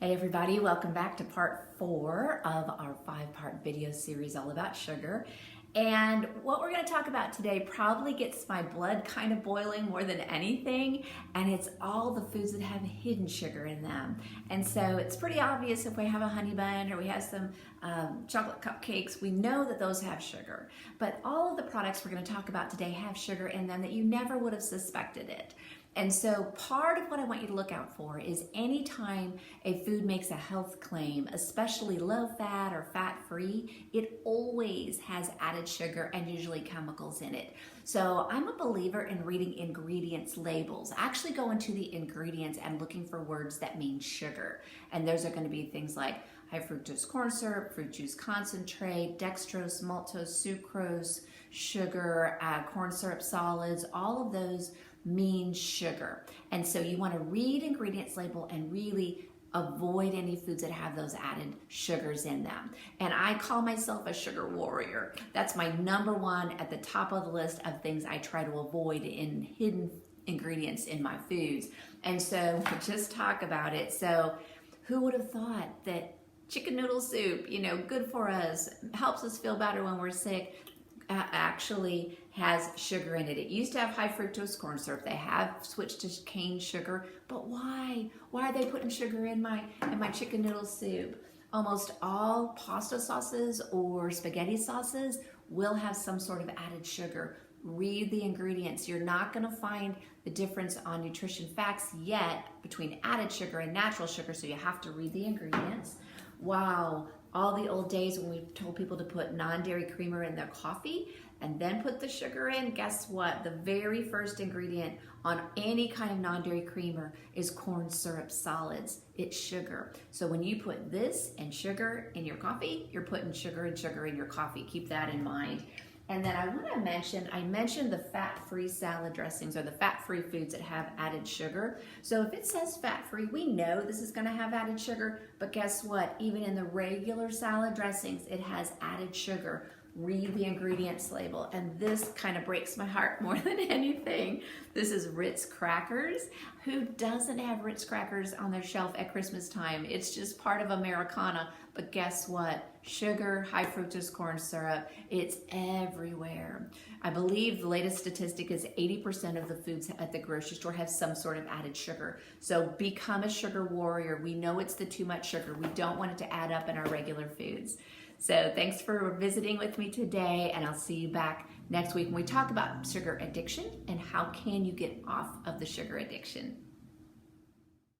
Hey everybody, welcome back to part 4 of our 5-part video series all about sugar. And what we're going to talk about today probably gets my blood kind of boiling more than anything, and it's all the foods that have hidden sugar in them. And so it's pretty obvious if we have a honey bun or we have some chocolate cupcakes, we know that those have sugar. But all of the products we're going to talk about today have sugar in them that you never would have suspected it. And so part of what I want you to look out for is anytime a food makes a health claim, especially low fat or fat free, it always has added sugar and usually chemicals in it. So I'm a believer in reading ingredients labels. Actually go into the ingredients and looking for words that mean sugar. And those are going to be things like high fructose corn syrup, fruit juice concentrate, dextrose, maltose, sucrose, sugar, corn syrup solids, all of those mean sugar. And so you want to read ingredients label and really avoid any foods that have those added sugars in them. And I call myself a sugar warrior. That's my number one at the top of the list of things I try to avoid in hidden ingredients in my foods. And so we'll just talk about it. So who would have thought that chicken noodle soup, good for us, helps us feel better when we're sick, actually has sugar in it. It used to have high fructose corn syrup. They have switched to cane sugar, but why? Why are they putting sugar in my chicken noodle soup? Almost all pasta sauces or spaghetti sauces will have some sort of added sugar. Read the ingredients. You're not going to find the difference on nutrition facts yet between added sugar and natural sugar, so you have to read the ingredients. Wow, all the old days when we told people to put non-dairy creamer in their coffee and then put the sugar in, guess what? The very first ingredient on any kind of non-dairy creamer is corn syrup solids. It's sugar. So when you put this and sugar in your coffee, you're putting sugar and sugar in your coffee. Keep that in mind. And then I mentioned the fat-free salad dressings or the fat-free foods that have added sugar. So if it says fat-free, we know this is gonna have added sugar, but guess what? Even in the regular salad dressings, it has added sugar. Read the ingredients label, and this kind of breaks my heart more than anything. This is Ritz crackers. Who doesn't have Ritz crackers on their shelf at Christmas time? It's just part of Americana, but guess what? Sugar, high fructose corn syrup, it's everywhere. I believe the latest statistic is 80% of the foods at the grocery store have some sort of added sugar. So become a sugar warrior. We know it's the too much sugar. We don't want it to add up in our regular foods. So thanks for visiting with me today, and I'll see you back next week when we talk about sugar addiction and how can you get off of the sugar addiction.